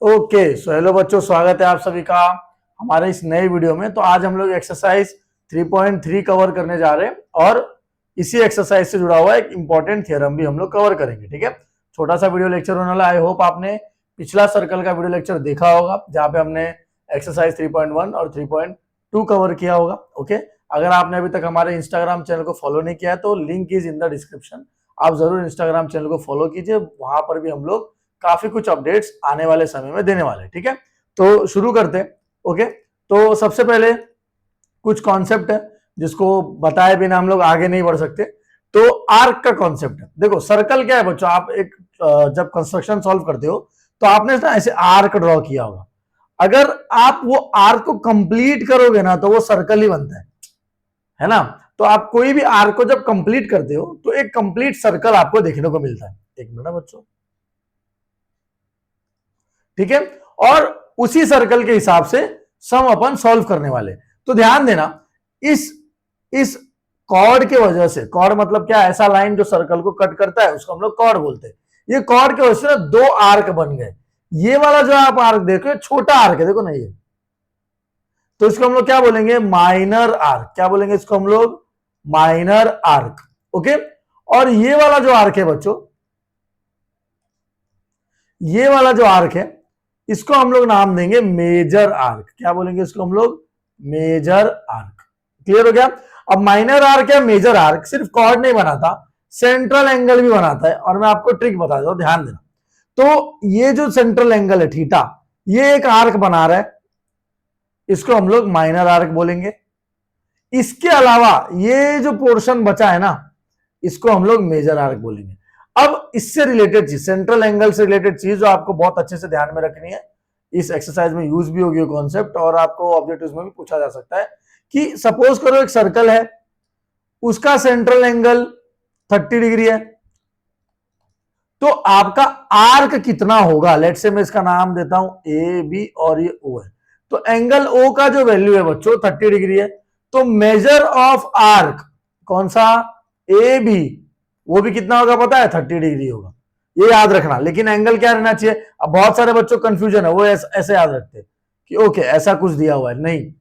Okay so hello बच्चों, स्वागत है आप सभी का हमारे इस नए वीडियो में। तो आज हम लोग एक्सरसाइज 3.3 कवर करने जा रहे हैं और इसी एक्सरसाइज से जुड़ा हुआ एक इंपॉर्टेंट थ्योरम भी हम लोग कवर करेंगे। ठीक है, छोटा सा वीडियो लेक्चर होने वाला। आई होप आपने पिछला सर्कल का वीडियो लेक्चर देखा होगा जहां पे हमने एक्सरसाइज 3.1 और 3.2 कवर किया होगा। ओके, अगर आपने अभी तक हमारे इंस्टाग्राम चैनल को फॉलो नहीं किया है तो link is in the description. आप जरूर इंस्टाग्राम चैनल को फॉलो कीजिए, वहां पर भी हम लोग काफी कुछ अपडेट्स आने वाले समय में देने वाले। ठीक है, तो शुरू करते हैं। ओके, तो सबसे पहले कुछ कॉन्सेप्ट है जिसको बताए बिना हम लोग आगे नहीं बढ़ सकते। तो आर्क का कॉन्सेप्ट है। देखो सर्कल क्या है बच्चों, आप एक जब कंस्ट्रक्शन सॉल्व करते हो तो आपने ना ऐसे आर्क ड्रॉ किया होगा। अगर आप वो आर्क को कंप्लीट करोगे ना तो वो सर्कल ही बनता है ना। तो आप कोई भी आर्क को जब कंप्लीट करते हो तो एक कंप्लीट सर्कल आपको देखने को मिलता है। एक मिनट बच्चों, ठीक है, और उसी सर्कल के हिसाब से सम अपन सॉल्व करने वाले। तो ध्यान देना, इस कॉर्ड के वजह से, कॉर्ड मतलब क्या, ऐसा लाइन जो सर्कल को कट करता है उसको हम लोग कॉर्ड बोलते हैं। ये कॉर्ड की वजह से ना दो आर्क बन गए। ये वाला जो आप आर्क देखो छोटा आर्क है, देखो ना ये, तो इसको हम लोग क्या बोलेंगे, माइनर आर्क। क्या बोलेंगे इसको हम लोग, माइनर आर्क। ओके, और ये वाला जो आर्क है बच्चों, ये वाला जो आर्क है इसको हम लोग नाम देंगे मेजर आर्क। क्या बोलेंगे इसको हम लोग, मेजर आर्क। क्लियर हो गया। अब माइनर आर्क या मेजर आर्क सिर्फ कॉर्ड नहीं बनाता, सेंट्रल एंगल भी बनाता है। और मैं आपको ट्रिक बता देता हूं, ध्यान देना। तो ये जो सेंट्रल एंगल है थीटा, ये एक आर्क बना रहा है, इसको हम लोग माइनर आर्क बोलेंगे। इसके अलावा ये जो पोर्शन बचा है ना, इसको हम लोग मेजर आर्क बोलेंगे। अब इससे रिलेटेड चीज, सेंट्रल एंगल से रिलेटेड चीज जो आपको बहुत अच्छे से ध्यान में रखनी है, इस एक्सरसाइज में यूज भी होगी कॉन्सेप्ट और आपको ऑब्जेक्टिव्स में भी पूछा जा सकता है कि सपोज करो एक सर्कल है, उसका सेंट्रल एंगल 30 डिग्री है, तो आपका आर्क कितना होगा। लेट से मैं इसका नाम देता हूं ए बी और ये ओ है। तो एंगल ओ का जो वैल्यू है बच्चों 30 डिग्री है, तो मेजर ऑफ आर्क कौन सा, ए बी, वो भी कितना होगा पता है, 30 डिग्री होगा। ये याद रखना। लेकिन एंगल क्या रहना चाहिए, अब बहुत सारे बच्चों कंफ्यूजन है, वो ऐसे याद रखते हैं कि ओके ऐसा कुछ दिया हुआ है। नहीं,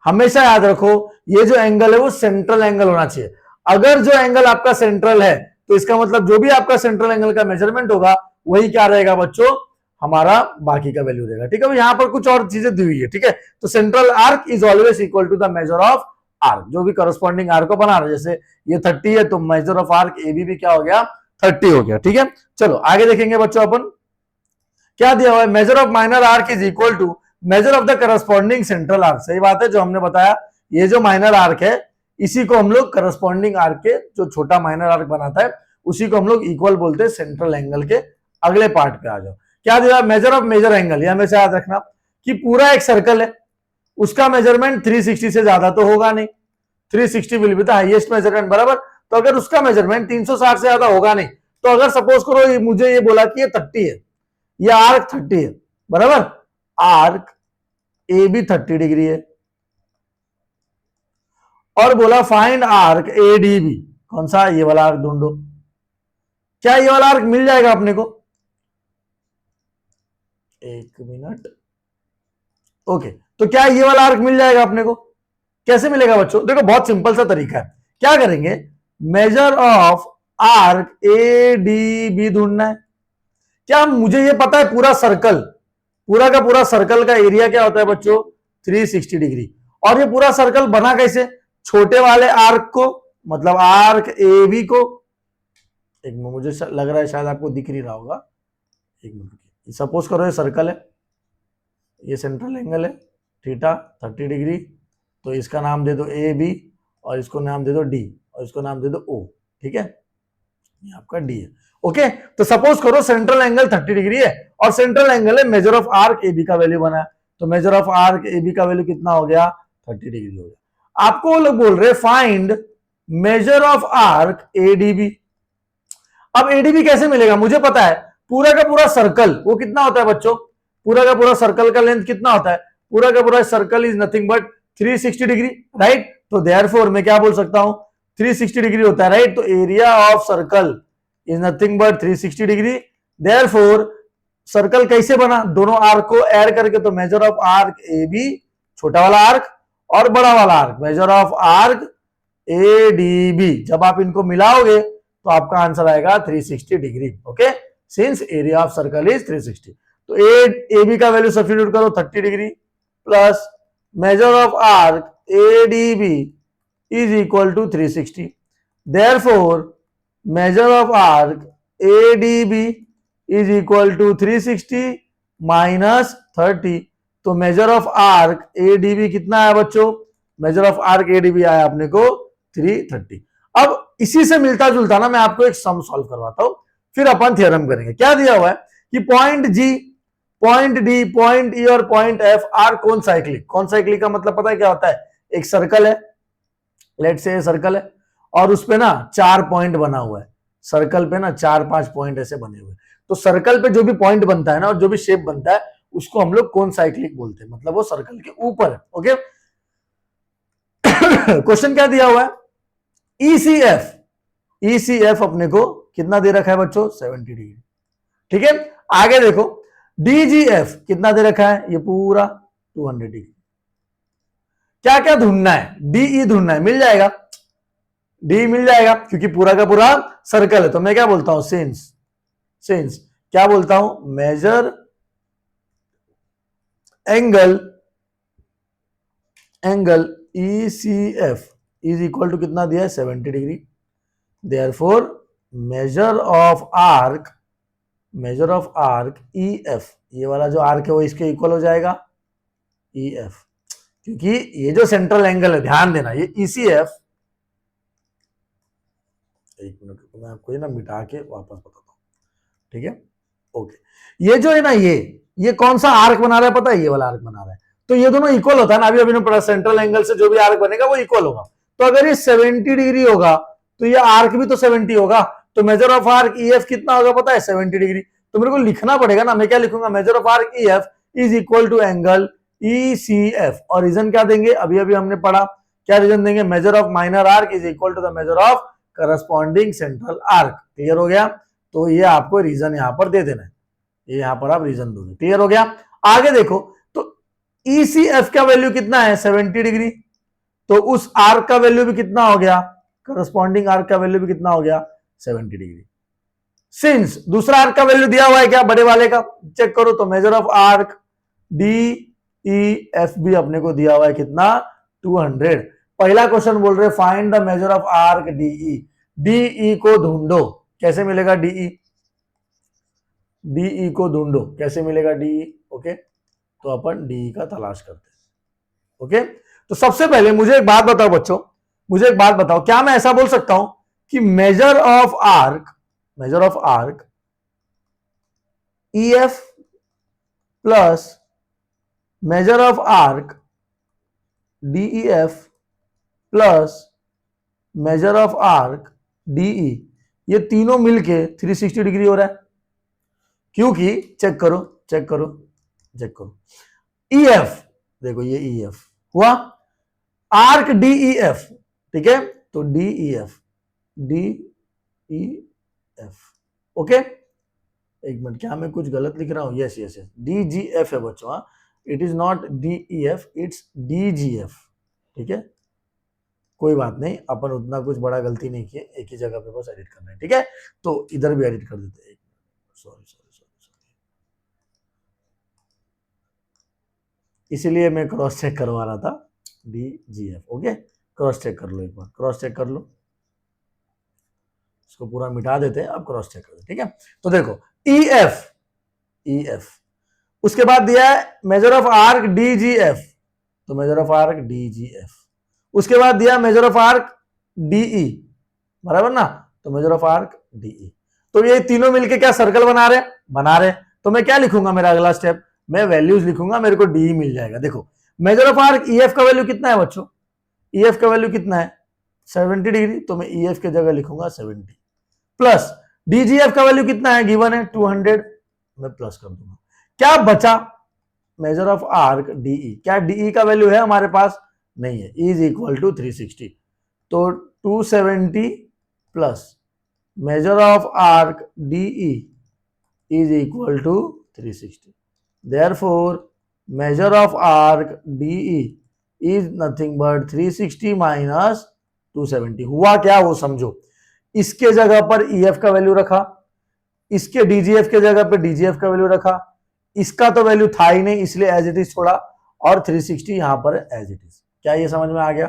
हमेशा याद रखो ये जो एंगल है वो सेंट्रल एंगल होना चाहिए। अगर जो एंगल आपका सेंट्रल है तो इसका मतलब जो भी आपका सेंट्रल एंगल का मेजरमेंट होगा वही क्या रहेगा बच्चों, हमारा बाकी का वैल्यू रहेगा। ठीक है, यहां पर कुछ और चीजें दी हुई है। ठीक है, तो central arc is always equal to the measure of arc, जो भी करस्पॉन्डिंग आर्क को बना रहे। जैसे ये 30 है तो measure of arc A B भी क्या हो गया, 30 हो गया। ठीक है, चलो आगे देखेंगे बच्चों। अपन क्या दिया हुआ है, measure of minor arc is equal to measure of the corresponding central arc. सही बात है, जो हमने बताया ये जो माइनर आर्क है इसी को हम लोग करस्पॉन्डिंग आर्क के जो छोटा माइनर आर्क बनाता है उसी को हम लोग इक्वल बोलते हैं सेंट्रल एंगल के। अगले पार्ट पे आ जाओ, क्या दिया, मेजर ऑफ मेजर एंगल। यह हमेशा याद रखना कि पूरा एक सर्कल है, उसका मेजरमेंट 360 से ज्यादा तो होगा नहीं, 360 will be the highest measurement, बराबर। तो अगर उसका मेजरमेंट 360 से ज्यादा होगा नहीं, तो अगर सपोज करो मुझे ये बोला कि ये 30 है, ये आर्क 30 है, बराबर, आर्क ए बी 30 डिग्री है, और बोला find arc A D B, कौन सा, ये वाला आर्क ढूंढो। क्या ये वाला आर्क मिल जाएगा अपने को, एक मिनट। ओके, तो क्या ये वाला आर्क मिल जाएगा अपने को, कैसे मिलेगा बच्चों, देखो बहुत सिंपल सा तरीका है। क्या करेंगे, measure of arc A D B ढूंढना है। क्या मुझे ये पता है पूरा सर्कल, पूरा का पूरा सर्कल का एरिया क्या होता है बच्चों, 360 डिग्री। और ये पूरा सर्कल बना कैसे, छोटे वाले आर्क को, मतलब आर्क ए बी को, एक मिनट, मुझे लग रहा है शायद आपको दिख नहीं रहा होगा, एक मिनट। सपोज करो ये सर्कल है, ये सेंट्रल एंगल है थीटा 30 डिग्री, तो इसका नाम दे दो ए बी और इसको नाम दे दो डी और इसको नाम दे दो ओ। ठीक है, ये आपका डी है। ओके, तो सपोज करो सेंट्रल एंगल 30 डिग्री है और सेंट्रल एंगल है, measure of arc A B का वैल्यू बना है, तो measure of arc A B का वैल्यू कितना हो गया, 30 डिग्री हो गया। आपको वो लोग बोल रहे find major of arc ADB. अब एडीबी कैसे मिलेगा, मुझे पता है पूरा का पूरा सर्कल वो कितना होता है बच्चों, पूरा का पूरा सर्कल का लेंथ कितना होता है, पूरा का पूरा circle is nothing but 360 degree, right. तो देयरफॉर मैं क्या बोल सकता हूं, 360 डिग्री होता है, राइट। तो area of circle is nothing but 360 degree, therefore circle कैसे बना, दोनों आर्क को ऐड करके, तो measure of arc A B, छोटा वाला आर्क और बड़ा वाला arc, measure of arc A D B, जब आप इनको मिलाओगे तो आपका आंसर आएगा 360 degree. Okay, since area of circle is 360, तो ए बी का वैल्यू सब्स्टिट्यूट करो 30 degree plus measure of arc A D B is equal to 360, therefore measure of arc A D B is equal to 360 minus 30, तो measure of arc A D B कितना आया बच्चों, measure of arc A D B आया अपने को 330। अब इसी से मिलता जुलता ना मैं आपको एक सम सॉल्व करवाता हूं, फिर अपन थ्योरम करेंगे। क्या दिया हुआ है कि पॉइंट जी, पॉइंट डी, पॉइंट ई और पॉइंट एफ आर कौन साइक्लिक। कौन साइक्लिक का मतलब पता है क्या होता है, एक सर्कल है, लेट से सर्कल है और उस पे ना 4 पॉइंट बना हुआ है, सर्कल पे ना 4-5 पॉइंट ऐसे बने हुए, तो सर्कल पे जो भी पॉइंट बनता है ना और जो भी शेप बनता है उसको हम लोग कौन साइक्लिक बोलते हैं, मतलब वो सर्कल के ऊपर है। ओके, क्वेश्चन क्या दिया हुआ है, ECF, ECF अपने को कितना दे रखा है बच्चों, 70 डिग्री। ठीक है, आगे देखो DGF कितना दे रखा है, ये पूरा 200 डिग्री। क्या क्या ढूंढना है, DE ढूंढना है, मिल जाएगा, डी मिल जाएगा क्योंकि पूरा का पूरा सर्कल है। तो मैं क्या बोलता हूं, सिंस क्या बोलता हूं, measure angle ECF is equal to कितना दिया है, 70 degree, therefore measure of arc EF, ये वाला जो आर्क है वो इसके इक्वल हो जाएगा EF, क्योंकि ये जो सेंट्रल एंगल है, ध्यान देना, ये ECF, एक मिनट मैं आपको ये ना मिटा के वापस बताता हूं, ठीक है। ओके, ये जो है ना, ये कौन सा आर्क बना रहा है पता है, ये वाला आर्क बना रहा है, तो ये दोनों इक्वल होता है ना, अभी पढ़ा, सेंट्रल एंगल से जो भी आर्क बनेगा वो इक्वल होगा। तो अगर ये 70 डिग्री होगा तो ये आर्क भी तो 70 होगा, तो मेजर ऑफ आर्क EF कितना होगा पता है, 70 डिग्री। तो मेरे को लिखना पड़ेगा ना, मैं क्या लिखूंगा, measure of arc EF is equal to angle ECF, और रीजन क्या देंगे, अभी हमने पढ़ा, क्या रीजन देंगे, measure of minor arc is equal to the measure of corresponding central arc. Clear हो गया, तो ये आपको रीजन यहां पर दे देना है, ये यहां पर आप रीजन दोगे। क्लियर हो गया, आगे देखो, तो ECF का वैल्यू कितना है, 70 डिग्री, तो उस आर्क का वैल्यू भी कितना हो गया, करस्पॉन्डिंग आर्क का वैल्यू भी कितना हो गया, 70 डिग्री। सिंस दूसरा आर्क का वैल्यू दिया हुआ है क्या, बड़े वाले का, चेक करो, तो मेजर ऑफ आर्क DEF भी अपने को दिया हुआ है कितना, 200। पहला क्वेश्चन बोल रहे find the measure of arc DE, DE को ढूंढो, कैसे मिलेगा DE, DE को ढूंढो, कैसे मिलेगा DE। ओके, तो अपन DE का तलाश करते हैं। ओके, तो सबसे पहले मुझे एक बात बताओ बच्चों, मुझे एक बात बताओ, क्या मैं ऐसा बोल सकता हूं कि major of arc EF plus measure of arc DEF plus measure of arc DE, ये तीनों मिलके 360 डिग्री हो रहा है, क्योंकि चेक करो EF, देखो ये EF हुआ, आर्क DEF, ठीक है, तो DEF, ओके। एक मिनट, क्या मैं कुछ गलत लिख रहा हूं, यस DGF है बच्चों, it is not DEF, it's DGF, ठीक है, कोई बात नहीं, अपन उतना कुछ बड़ा गलती नहीं किए, एक ही जगह पे बस एडिट करना है, ठीक है, तो इधर भी एडिट कर देते हैं, सॉरी, इसीलिए मैं क्रॉस चेक करवा रहा था, DGF। ओके, क्रॉस चेक कर लो, एक बार क्रॉस चेक कर लो, इसको पूरा मिटा देते हैं, अब क्रॉस चेक कर दो, ठीक है। तो देखो EF, उसके बाद दिया है मेजर ऑफ आर्क DGF, तो मेजर ऑफ आर्क DGF, उसके बाद दिया मेजर ऑफ आर्क DE, बराबर ना, तो मेजर ऑफ आर्क DE, तो ये तीनों मिलके क्या सर्कल बना रहे, तो मैं क्या लिखूंगा, मेरा अगला स्टेप, मैं वैल्यूज लिखूंगा, मेरे को DE मिल जाएगा। देखो मेजर ऑफ आर्क EF का वैल्यू कितना है बच्चों, EF का वैल्यू कितना है, 70 डिग्री, तो मैं EF के जगह लिखूंगा 70, प्लस DGF का वैल्यू कितना है, गिवन है 200, मैं प्लस कर दूंगा। क्या बचा, मेजर ऑफ आर्क DE, क्या DE का वैल्यू है हमारे पास, नहीं है, इज इक्वल टू 360, तो 270 plus measure of arc DE is equal to 360. Therefore, measure of arc DE is nothing but 360 minus 270. हुआ क्या वो समझो, इसके जगह पर EF का वैल्यू रखा, इसके DGF के जगह पर DGF का वैल्यू रखा, इसका तो वैल्यू था ही नहीं इसलिए एज इट इज छोड़ा, और 360 यहां पर एज इट इज. क्या ये समझ में आ गया?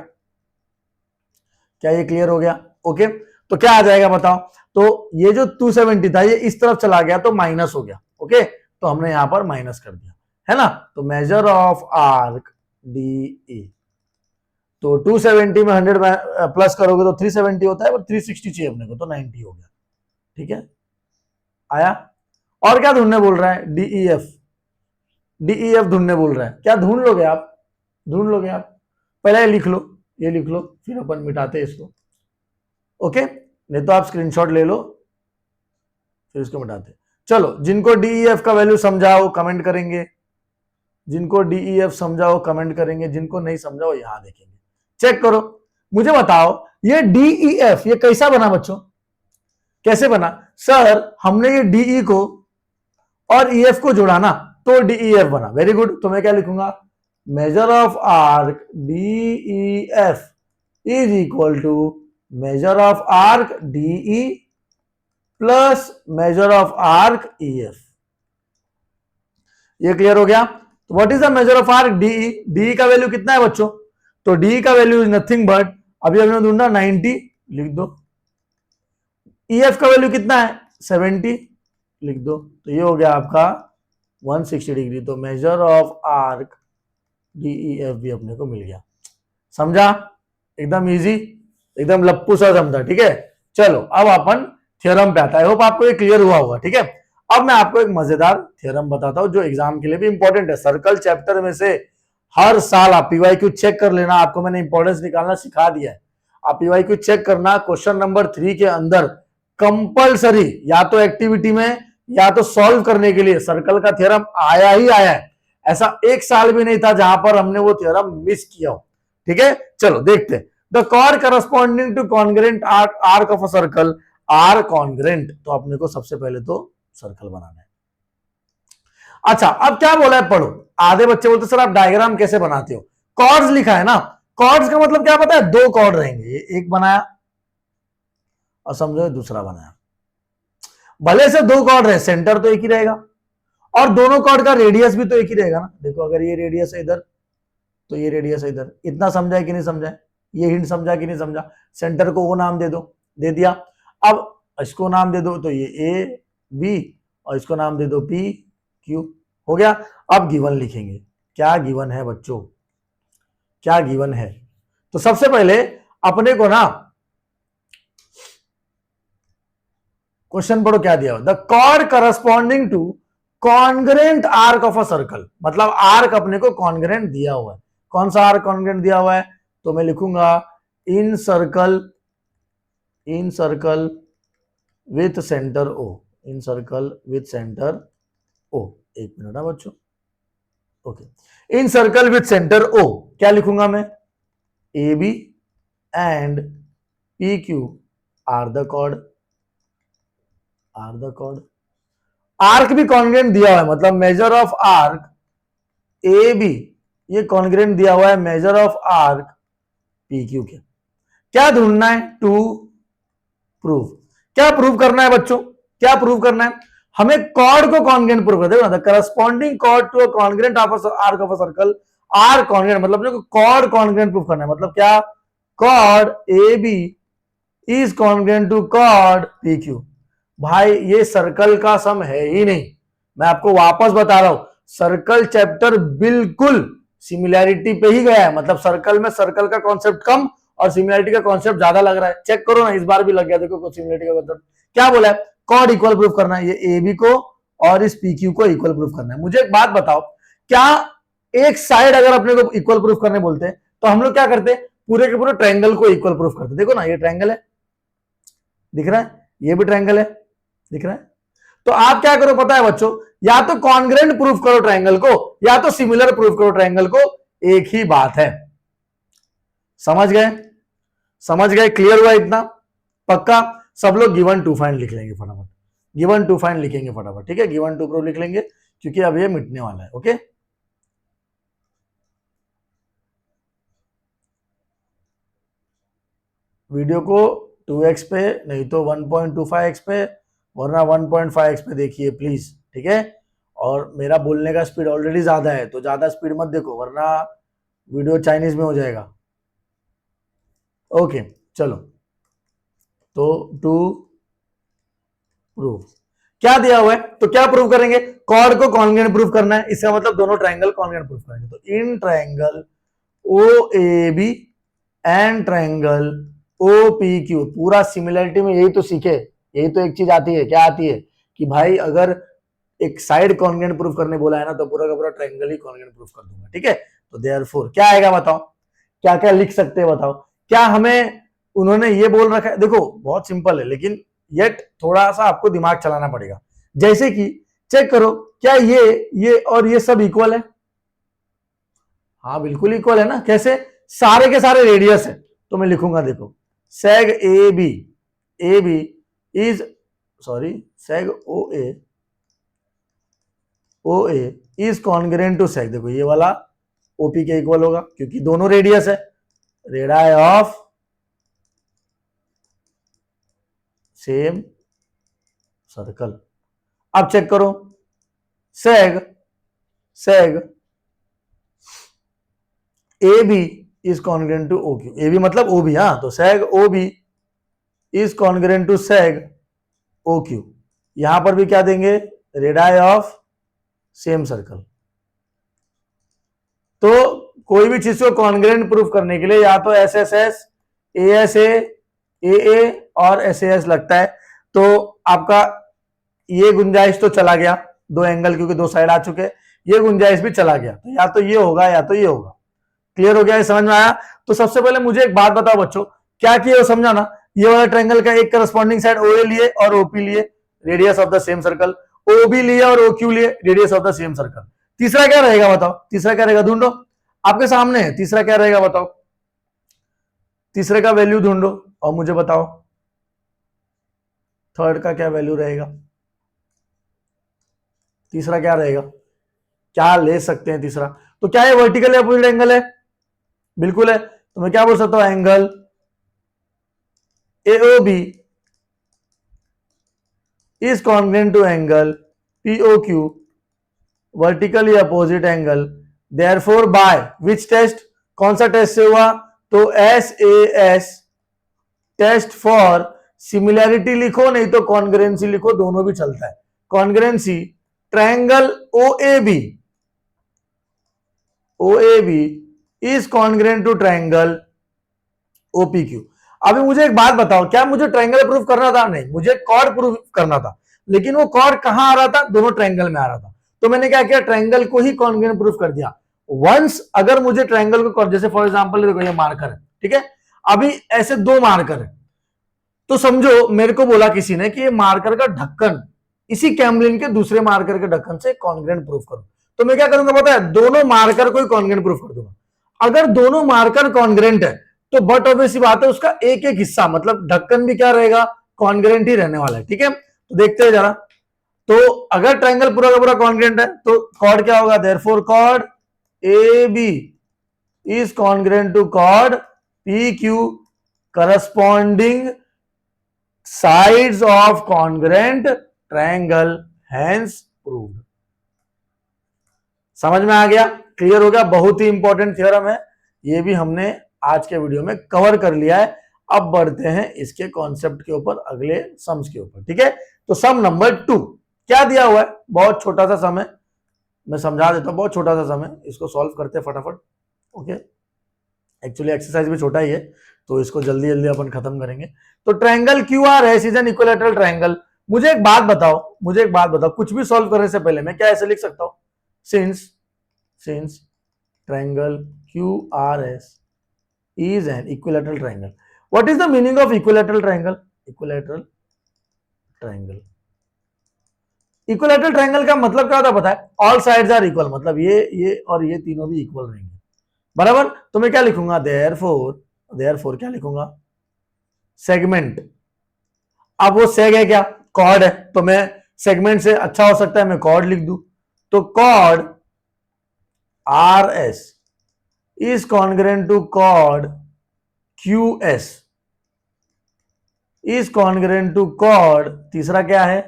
क्या ये क्लियर हो गया? ओके, तो क्या आ जाएगा बताओ? तो ये जो 270 था ये इस तरफ चला गया तो माइनस हो गया. ओके, तो हमने यहां पर माइनस कर दिया, है ना. तो मेजर ऑफ आर्क DE, तो 270 में 100 प्लस करोगे तो 370 होता है, पर 360 चाहिए अपने को तो 90 हो गया. ठीक है, आया. और क्या ढूंढने बोल रहा है? DEF ढूंढने बोल रहा है. क्या ढूंढ लोगे आप? ढूंढ लोगे आप? पहले ये लिख लो, ये लिख लो, फिर अपन मिटाते इसको. ओके, नहीं तो आप स्क्रीनशॉट ले लो फिर इसको मिटाते. चलो, जिनको DEF का वैल्यू समझाओ कमेंट करेंगे, जिनको DEF समझाओ कमेंट करेंगे, जिनको नहीं समझाओ यहां देखेंगे. चेक करो, मुझे बताओ ये DEF ये कैसा बना बच्चों? कैसे बना? सर हमने ये DE को और EF को जोड़ा ना तो DEF बना. Very good. तो मैं क्या लिखूंगा? Measure of arc DEF is equal to measure of arc DE plus measure of arc EF. ये क्लियर हो गया? तो what is the measure of arc DE? DE का वैल्यू कितना है बच्चों? तो DE का वैल्यू इज नथिंग बट, अभी हमने ढूंढा 90, लिख दो. EF का वैल्यू कितना है? 70, लिख दो. तो ये हो गया आपका 160 डिग्री. तो मेजर ऑफ आर्क DEF भी अपने को मिल गया. समझा? एकदम इजी, एकदम लप्पू सा समझा. ठीक है, चलो अब अपन थ्योरम पे आता है. होप आपको ये क्लियर हुआ होगा. ठीक है, अब मैं आपको एक मजेदार थ्योरम बताता हूं जो एग्जाम के लिए भी इंपॉर्टेंट है. सर्कल चैप्टर में से हर साल आप PYQ चेक कर लेना. आपको मैंने इंपॉर्टेंस निकालना सिखा दिया है. आप PYQ चेक करना. क्वेश्चन नंबर 3 के अंदर कंपलसरी या तो एक्टिविटी में या तो सॉल्व करने के लिए सर्कल का थ्योरम आया ही आया है. ऐसा एक साल भी नहीं था जहां पर हमने वो थ्योरम मिस किया हो. ठीक है, चलो देखते हैं. The chord corresponding to congruent arc of a circle are congruent. तो अपने को सबसे पहले तो सर्कल बनाना है. अच्छा, अब क्या बोला है पढ़ो. आधे बच्चे बोलते सर आप डायग्राम कैसे बनाते हो? कॉर्ड्स लिखा है ना. कॉर्ड्स का मतलब क्या पता है? दो कॉर्ड रहेंगे. एक बनाया और समझो दूसरा बनाया. भले से दो कॉर्ड रहे, सेंटर तो एक ही रहेगा और दोनों कॉर्ड का रेडियस भी तो एक ही रहेगा ना. देखो अगर ये रेडियस है इधर तो ये रेडियस है इधर. इतना समझा है कि नहीं समझा है? ये हिंट समझा कि नहीं समझा? सेंटर को वो नाम दे दो, दे दिया. अब इसको नाम दे दो तो ये AB और इसको नाम दे दो PQ. हो गया. अब गिवन लिखेंगे. क्या गिवन है बच्चों? क्या गिवन है? तो सबसे पहले अपने को ना क्वेश्चन पढ़ो क्या दिया हुआ. The chord corresponding to congruent arc of a circle. मतलब आर्क अपने को कॉन्ग्रेंट दिया हुआ है. कौन सा आर्क कॉन्ग्रेंट दिया हुआ है? तो मैं लिखूंगा in circle with centre O. In circle with centre O. एक मिनट है बच्चों. Okay, in circle with centre O क्या लिखूंगा मैं? AB and PQ are the chord. Arc भी कॉन्ग्रेंट दिया हुआ है. मतलब मेजर ऑफ आर्क AB ये कॉन्ग्रेंट दिया हुआ है मेजर ऑफ आर्क PQ के. क्या ढूंढना है? To prove. क्या प्रूव करना है बच्चों? क्या प्रूव करना है? हमें कॉर्ड को कॉन्ग्रेंट प्रूव करते हैं. Corresponding chord to a congruent of arc of a circle are congruent. मतलब कॉर्ड कॉन्ग्रेंट प्रूव करना है. मतलब क्या? Chord AB is congruent to chord PQ. भाई ये सर्कल का सम है ही नहीं. मैं आपको वापस बता रहा हूं, सर्कल चैप्टर बिल्कुल सिमिलैरिटी पे ही गया है. मतलब सर्कल में सर्कल का कॉन्सेप्ट कम और सिमिलैरिटी का कॉन्सेप्ट ज्यादा लग रहा है. चेक करो ना, इस बार भी लग गया. देखो सिमिलैरिटी का कॉन्सेप्ट क्या बोला है? कॉर्ड इक्वल प्रूफ करना है. ये AB को और इस PQ को इक्वल प्रूफ करना है. मुझे एक बात बताओ, क्या एक साइड अगर अपने को इक्वल प्रूफ करने बोलते हैं तो हम लोग क्या करते हैं? पूरे के पूरे ट्रायंगल को इक्वल प्रूफ करते हैं. देखो ना, ये ट्रायंगल है, दिख रहा है. ये भी ट्रायंगल है, दिख रहा है. तो आप क्या करो पता है बच्चों? या तो कॉन्ग्रेंट प्रूफ करो ट्रायंगल को या तो सिमिलर प्रूफ करो ट्रायंगल को. एक ही बात है. समझ गए? समझ गए? क्लियर हुआ इतना? पक्का? सब लोग गिवन टू फाइंड लिख लेंगे फटाफट. गिवन टू फाइंड लिखेंगे फटाफट. ठीक है, गिवन टू प्रूफ लिख लेंगे. क्योंकि अब ये मिटने वाला है। ओके, वीडियो को 2x पे नहीं तो 1.25x पे वरना 1.5x पे देखिए प्लीज, ठीक है। और मेरा बोलने का स्पीड ऑलरेडी ज्यादा है तो ज्यादा स्पीड मत देखो वरना वीडियो चाइनीज में हो जाएगा। ओके चलो, तो टू प्रूव क्या दिया हुआ है, तो क्या प्रूव करेंगे, कॉर्ड को कॉन्ग्रुएंट प्रूव करना है, इसका मतलब दोनों ट्रायंगल कॉन्ग्रुएंट प्रूव करेंगे। तो इन triangle O A B and triangle O P Q, पूरा सिमिलरिटी में यही तो सीखे, यही तो एक चीज आती है, क्या आती है कि भाई अगर एक साइड कॉन्ग्रुएंट प्रूफ करने बोला है ना तो पूरा का पूरा ट्रायंगल ही कॉन्ग्रुएंट प्रूफ कर दूंगा, ठीक है। तो देयरफॉर क्या आएगा बताओ, क्या क्या लिख सकते हैं बताओ, क्या हमें उन्होंने ये बोल रखा है, देखो बहुत सिंपल है लेकिन येट थोड़ा सा आपको दिमाग चलाना पड़ेगा। जैसे कि चेक करो, क्या ये और ये सब इक्वल है, हाँ बिल्कुल इक्वल है ना, कैसे, सारे के सारे रेडियस है। तो मैं लिखूंगा देखो, seg A B is sorry seg O A is congruent to seg, देखो ये वाला ओपी के इक्वल होगा क्योंकि दोनों रेडियस है, रेडाई ऑफ सेम सर्कल। अब चेक करो, seg A B is congruent to O Q, A B मतलब ओ बी, हाँ तो seg O B is congruent to seg O Q, यहां पर भी क्या देंगे, रेडाई ऑफ सेम सर्कल। तो कोई भी चीज को कॉन्ग्रुएंट प्रूफ करने के लिए या तो S S S, A S A और एस ए एस लगता है। तो आपका ये गुंजाइश तो चला गया, दो एंगल क्योंकि दो साइड आ चुके, ये गुंजाइश भी चला गया, तो या तो ये होगा या तो ये होगा। क्लियर हो गया, समझ में आया। तो सबसे पहले मुझे एक बात बताओ बच्चों, क्या किया समझा ना, ये वाला ट्रायंगल का एक करस्पॉन्डिंग साइड ओ ए लिए और ओपी लिए, radius of the same circle, O B लिए और ओ क्यू लिए, radius of the same circle. तीसरा क्या रहेगा बताओ, तीसरा क्या रहेगा ढूंढो, आपके सामने है, तीसरा क्या रहेगा बताओ, तीसरे का वैल्यू ढूंढो और मुझे बताओ थर्ड का क्या वैल्यू रहेगा, तीसरा क्या रहेगा, क्या ले सकते हैं तीसरा। तो क्या है, वर्टिकल या अपोजिट एंगल है, बिल्कुल है। तो मैं क्या बोल सकता हूं, angle AOB is congruent to angle POQ, vertically opposite angle, therefore by which test, कौन सा टेस्ट से हुआ, तो SAS टेस्ट फॉर सिमिलैरिटी लिखो नहीं तो कॉन्ग्रुएंसी लिखो, दोनों भी चलता है। Congruency triangle OAB is congruent to triangle OPQ। अभी मुझे एक बात बताओ, क्या मुझे ट्रायंगल प्रूफ करना था, नहीं मुझे कॉर्ड प्रूफ करना था, लेकिन वो कॉर्ड कहां आ रहा था, दोनों ट्रायंगल में आ रहा था। तो मैंने क्या किया, ट्रायंगल को ही कॉन्ग्रुएंट प्रूफ कर दिया। वंस अगर मुझे ट्रायंगल को, जैसे फॉर एग्जांपल देखो ये मार्कर है, ठीक है, अभी ऐसे दो मार्कर है, तो समझो मेरे को बोला किसी ने कि ये मार्कर का ढक्कन इसी कैमलिन के दूसरे मार्कर के ढक्कन से कॉन्ग्रुएंट प्रूफ करो, तो मैं क्या करूंगा पता है, दोनों मार्कर को ही कॉन्ग्रुएंट प्रूफ कर दूंगा। अगर दोनों मार्कर कॉन्ग्रुएंट है तो बट ऑब्वियसली बात है उसका एक एक हिस्सा मतलब ढक्कन भी क्या रहेगा, कॉन्ग्रुएंट ही रहने वाला है, ठीक है। तो देखते हैं जरा, तो अगर ट्रायंगल पूरा का पूरा कॉन्ग्रुएंट है तो कॉर्ड क्या होगा, therefore chord AB is congruent to chord PQ, corresponding sides of congruent triangle, hence proved. समझ में आ गया, क्लियर हो गया, बहुत ही इंपॉर्टेंट थ्योरम है, ये भी हमने आज के वीडियो में कवर कर लिया है। अब बढ़ते हैं इसके कॉन्सेप्ट के ऊपर, अगले सम्स के ऊपर, ठीक है। तो सम नंबर 2 क्या दिया हुआ है, बहुत छोटा सा सम है, मैं समझा देता हूं, बहुत छोटा सा सम है, इसको सॉल्व करते हैं फटाफट। ओके, एक्चुअली एक्सरसाइज भी छोटा ही है तो इसको जल्दी जल्दी अपन खत्म करेंगे। तो ट्रायंगल QR है, इज एन इक्विलैटरल ट्रायंगल। मुझे एक बात बताओ, कुछ भी सॉल्व करने से पहले मैं क्या ऐसे लिख सकता हूं, since triangle QRS is an equilateral triangle. What is the meaning of equilateral triangle? Equilateral triangle का मतलब क्या होता है पता है, ऑल साइड्स आर इक्वल, मतलब ये और ये तीनों भी इक्वल रहेंगे, बराबर। तो मैं क्या लिखूंगा, देयरफॉर क्या लिखूंगा, सेगमेंट। अब वो सेग है क्या, कॉर्ड है, तो मैं सेगमेंट से अच्छा हो सकता है मैं कॉर्ड लिख दूं, तो code are S is congruent to code Q S is congruent to code, तीसरा क्या है,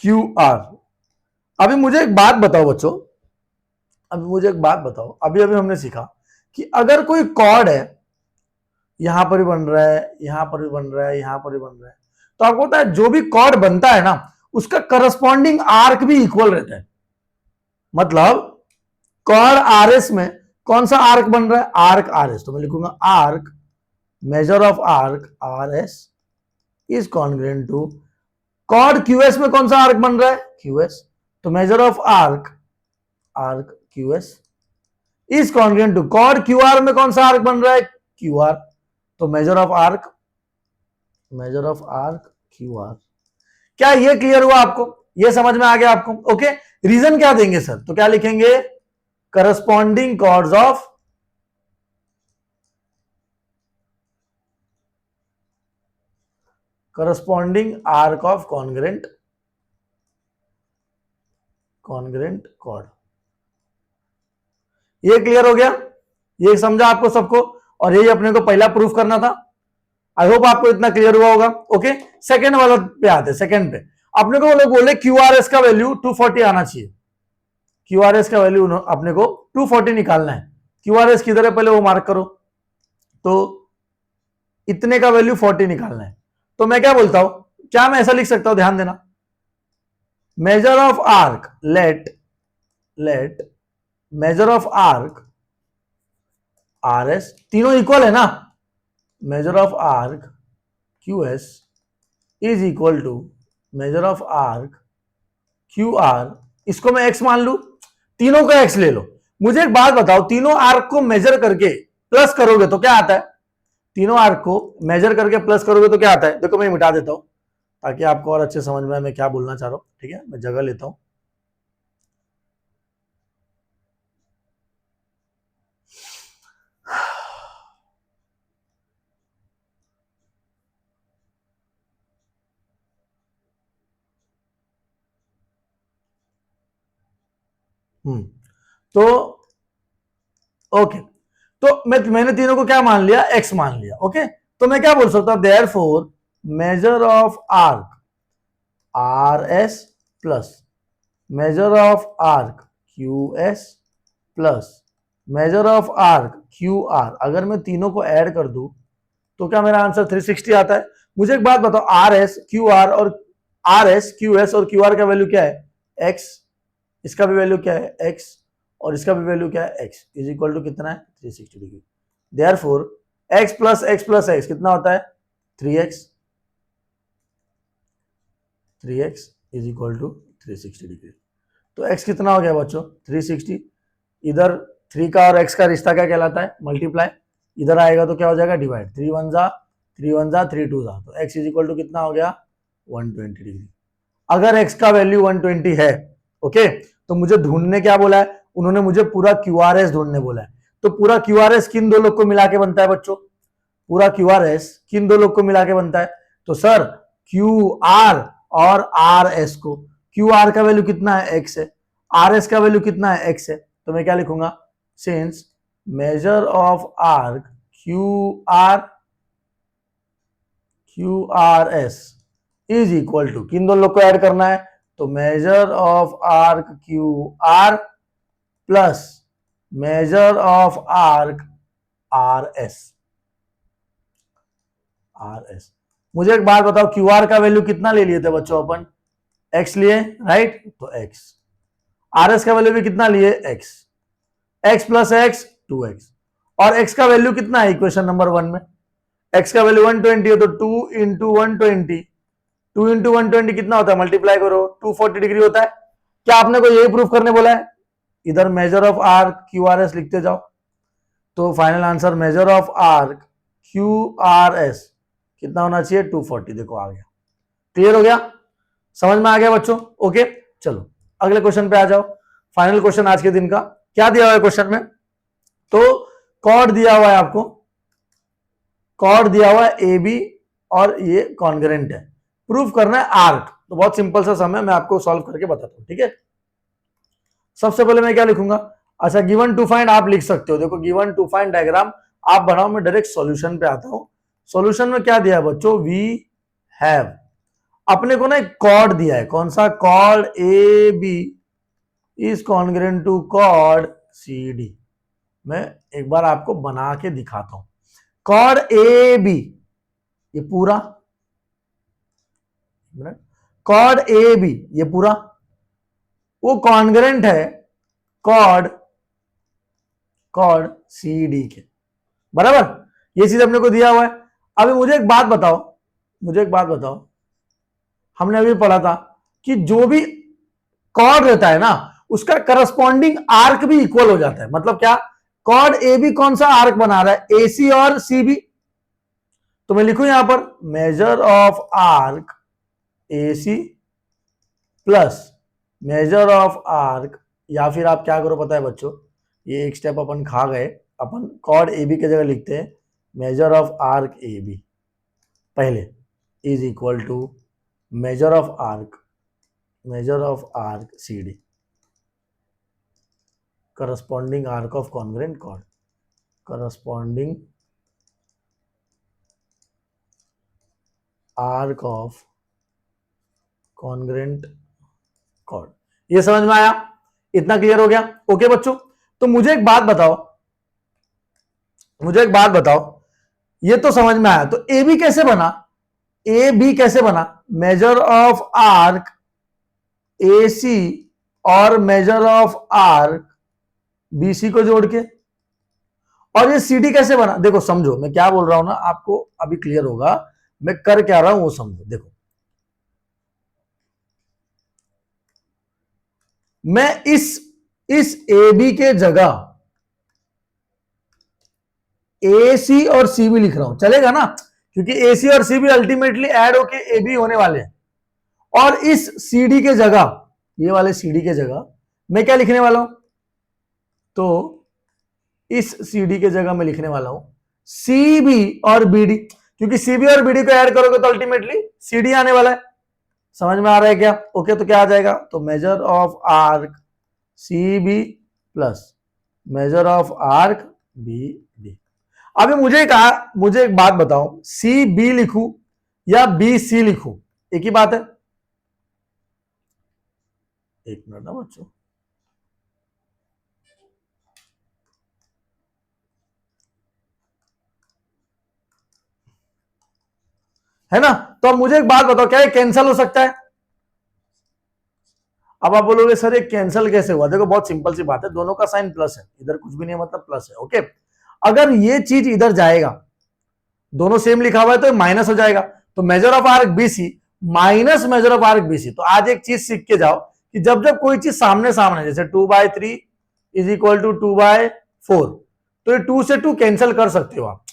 क्यू आर। अभी मुझे एक बात बताओ बच्चों, अभी मुझे एक बात बताओ, अभी अभी हमने सीखा कि अगर कोई कॉर्ड है, यहां पर भी बन रहा है, यहां पर भी बन रहा है, यहां पर भी बन रहा है, तो आपको पता है जो भी कॉर्ड बनता है ना उसका करस्पॉन्डिंग आर्क भी इक्वल रहता है। मतलब कॉर्ड आरएस में कौन सा आर्क बन रहा है, आर्क आरएस, तो मैं लिखूंगा arc measure of arc R S is congruent to chord QS में कौन सा आर्क बन रहा है, क्यूएस, तो measure of arc arc QS is congruent to chord QR में कौन सा आर्क बन रहा है, क्यूआर, तो मेजर ऑफ आर्क क्यूआर। क्या ये क्लियर हुआ आपको, ये समझ में आ गया आपको? ओके, रीजन क्या देंगे सर, तो क्या लिखेंगे, corresponding chords of corresponding arc of congruent chord. ये क्लियर हो गया, ये समझा आपको सबको, और यही अपने को पहला प्रूफ करना था। आई होप आपको इतना क्लियर हुआ होगा। ओके, सेकंड वाला पे आते, सेकंड पे अपने को लोग बोले क्यूआरएस का वैल्यू 240 आना चाहिए, क्यूआरएस का वैल्यू अपने को 240 निकालना है। क्यूआरएस किधर है, पहले वो मार्क करो, तो इतने का वैल्यू 40 निकालना है। तो मैं क्या बोलता हूं, क्या मैं ऐसा लिख सकता हूं, ध्यान देना, measure of arc let measure of arc R S, तीनों इक्वल है ना, measure of arc Q S is equal to measure of arc Q R, इसको मैं एक्स मान लू, तीनों का एक्स ले लो। मुझे एक बात बताओ, तीनों आर्क को मेजर करके प्लस करोगे तो क्या आता है, तीनों आर्क को मेजर करके प्लस करोगे तो क्या आता है, देखो मैं मिटा देता हूं ताकि आपको और अच्छे समझ में मैं क्या बोलना चाह रहा हूं। ठीक है, मैं जगह लेता हूं, तो ओके, तो मैंने तीनों को क्या मान लिया, एक्स मान लिया। ओके, तो मैं क्या बोल सकता हूं, therefore measure of arc R S plus measure of arc Q S plus measure of arc Q are, अगर मैं तीनों को ऐड कर दूं तो क्या मेरा आंसर 360 आता है। मुझे एक बात बताओ, आर एस क्यू आर और आर एस क्यू एस और क्यू आर का वैल्यू क्या है, एक्स, इसका भी वैल्यू क्या है, एक्स, और इसका भी वैल्यू क्या है, एक्स, इज इक्वल टू कितना है, 360 degree. Therefore x plus x कितना होता है, 3x is equal to 360 degree. तो x कितना हो गया बच्चों, 360, इधर 3 का और x का रिश्ता क्या कहलाता है, मल्टीप्लाई, इधर आएगा तो क्या हो जाएगा, डिवाइड, 3 1 जा 3 2 जा, तो x इज इक्वल टू कितना हो गया, 120 डिग्री। अगर x का वैल्यू 120 है, ओके, तो मुझे ढूंढने क्या बोला है, उन्होंने मुझे पूरा QRS ढूंढने बोला है। तो पूरा QRS किन दो लोग को मिला के बनता है बच्चों, पूरा QRS किन दो लोग को मिला के बनता है, तो सर QR और RS को, QR का वैल्यू कितना है, x है, RS का वैल्यू कितना है, x है, तो मैं क्या लिखूंगा, since measure of arc QRS is equal to, किन दो लोग को ऐड करना है, तो measure of arc QR plus measure of arc RS। मुझे एक बात बताओ, QR का वैल्यू कितना ले लिए थे बच्चों अपन, x लिए, राइट, तो x, RS का वैल्यू भी कितना लिए, x प्लस x 2x, और x का वैल्यू कितना है इक्वेशन नंबर 1 में, x का वैल्यू 120 है, तो 2 इंटू 120 कितना होता है, मल्टीप्लाई करो, 240 डिग्री होता है। क्या आपने को यही प्रूफ करने बोला है, इधर मेजर ऑफ आर्क QRS लिखते जाओ, तो final answer major of arc QRS कितना होना चाहिए, 240, देखो आ गया, क्लियर हो गया, समझ में आ गया बच्चों। ओके, चलो अगले क्वेश्चन पे आ जाओ, फाइनल क्वेश्चन आज के दिन का। क्या दिया हुआ है क्वेश्चन में, तो कॉर्ड दिया हुआ है आपको, कॉर्ड दिया हुआ है AB और ये कॉन्ग्रेंट है, प्रूफ करना है आर्क, तो बहुत सिंपल सा सम है, मैं आपको सॉल्व करके बताता हूं, ठीक है। सबसे पहले मैं क्या लिखूंगा, अच्छा गिवन टू फाइंड आप लिख सकते हो, देखो गिवन टू फाइंड डायग्राम आप बनाओ, मैं डायरेक्ट सॉल्यूशन पे आता हूं। सॉल्यूशन में क्या दिया है बच्चों, वी हैव, अपने को ना एक कॉर्ड दिया है, कौन सा chord, A B is congruent to chord C D. मैं एक बार आपको बना के दिखाता हूं, कॉर्ड ए बी ये पूरा, कॉर्ड ए बी ये पूरा वो कॉन्ग्रुएंट है कॉर्ड सी डी के, बराबर, ये चीज अपने को दिया हुआ है। अभी मुझे एक बात बताओ, हमने अभी पढ़ा था कि जो भी कॉर्ड रहता है ना उसका करस्पॉन्डिंग आर्क भी इक्वल हो जाता है, मतलब क्या, कॉर्ड ए बी कौन सा आर्क बना रहा है, एसी और सी बी, तो मैं लिखूं यहां पर major of arc AC plus measure of arc, या फिर आप क्या करो पता है बच्चों, ये एक स्टेप अपन खा गए, अपन कॉर्ड ए बी की जगह लिखते हैं measure of arc A B पहले is equal to measure of arc C D, corresponding arc of congruent chord, corresponding arc of congruent chord. ये समझ में आया, इतना क्लियर हो गया, ओके बच्चों। तो मुझे एक बात बताओ, ये तो समझ में आया, तो ए बी कैसे बना, measure of arc A C और measure of arc B C को जोड़ के, और ये सी डी कैसे बना, देखो समझो मैं क्या बोल रहा हूं ना, आपको अभी क्लियर होगा मैं कर क्या रहा हूं वो समझो। देखो मैं इस ए बी के जगह ए सी और सी बी लिख रहा हूं, चलेगा ना, क्योंकि ए सी और सी बी अल्टीमेटली ऐड होके ए बी होने वाले हैं। और इस सी डी के जगह, ये वाले सी डी के जगह मैं क्या लिखने वाला हूं, तो इस सी डी के जगह मैं लिखने वाला हूं सी बी और बी डी, क्योंकि सी बी और बी डी को ऐड करोगे तो अल्टीमेटली सी डी आने वाला है। समझ में आ रहा है क्या, ओके, तो क्या आ जाएगा, तो measure of arc C B plus measure of arc B D. अभी मुझे एक बात बताओ, सी बी लिखूं या बी सी लिखूं, एक ही बात है, एक मिनट ना बच्चों, है ना। तो अब मुझे एक बात बताओ, क्या ये कैंसिल हो सकता है, अब आप बोलोगे सर ये कैंसिल कैसे हुआ, देखो बहुत सिंपल सी बात है, दोनों का साइन प्लस है, इधर कुछ भी नहीं है मतलब प्लस है, ओके। अगर ये चीज इधर जाएगा, दोनों सेम लिखा हुआ है तो माइनस हो जाएगा, तो measure of arc BC minus major of arc BC. तो आज एक चीज सीख के जाओ कि जब जब कोई चीज सामने सामने, जैसे 2/3 इज इक्वल टू 2/4, तो ये 2 से 2 कैंसिल कर सकते हो आप।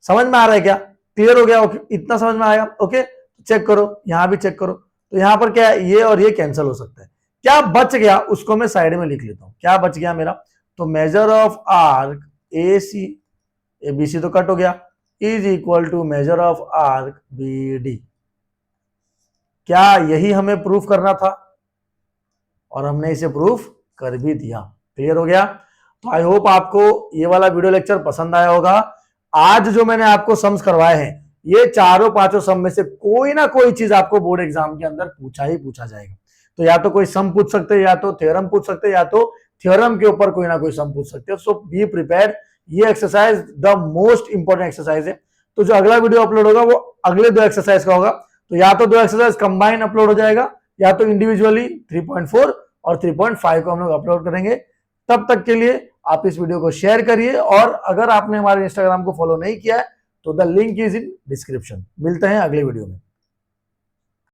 समझ में आ रहा है क्या, क्लियर हो गया, ओके, इतना समझ में आया, ओके। चेक करो, यहां भी चेक करो, तो यहां पर क्या है, ये और ये कैंसिल हो सकता है, क्या बच गया उसको मैं साइड में लिख लेता हूं, क्या बच गया मेरा, तो measure of arc A C, A B C तो कट हो गया, is equal to measure of arc B D. क्या यही हमें प्रूफ करना था, और हमने इसे प्रूफ कर भी दिया, क्लियर हो गया। तो आई होप आपको ये वाला वीडियो लेक्चर पसंद आया होगा। आज जो मैंने आपको सम्स करवाए हैं, ये चारों पांचों सम में से कोई ना कोई चीज आपको बोर्ड एग्जाम के अंदर पूछा जाएगा। तो या तो कोई सम पूछ सकते हैं, या तो थ्योरम पूछ सकते हैं, या तो थ्योरम के ऊपर कोई ना कोई सम पूछ सकते हैं। सो बी प्रिपेयर्ड, ये exercise the most important exercise है। तो जो अगला वीडियो अपलोड होगा वो अगले 2 एक्सरसाइज का होगा, तो या तो 2 एक्सरसाइज कंबाइन अपलोड हो जाएगा, या तो इंडिविजुअली 3.4 और 3.5 को हम लोग अपलोड करेंगे। तब तक के लिए आप इस वीडियो को शेयर करिए, और अगर आपने हमारे इंस्टाग्राम को फॉलो नहीं किया है तो the link is in description. मिलते हैं अगले वीडियो में।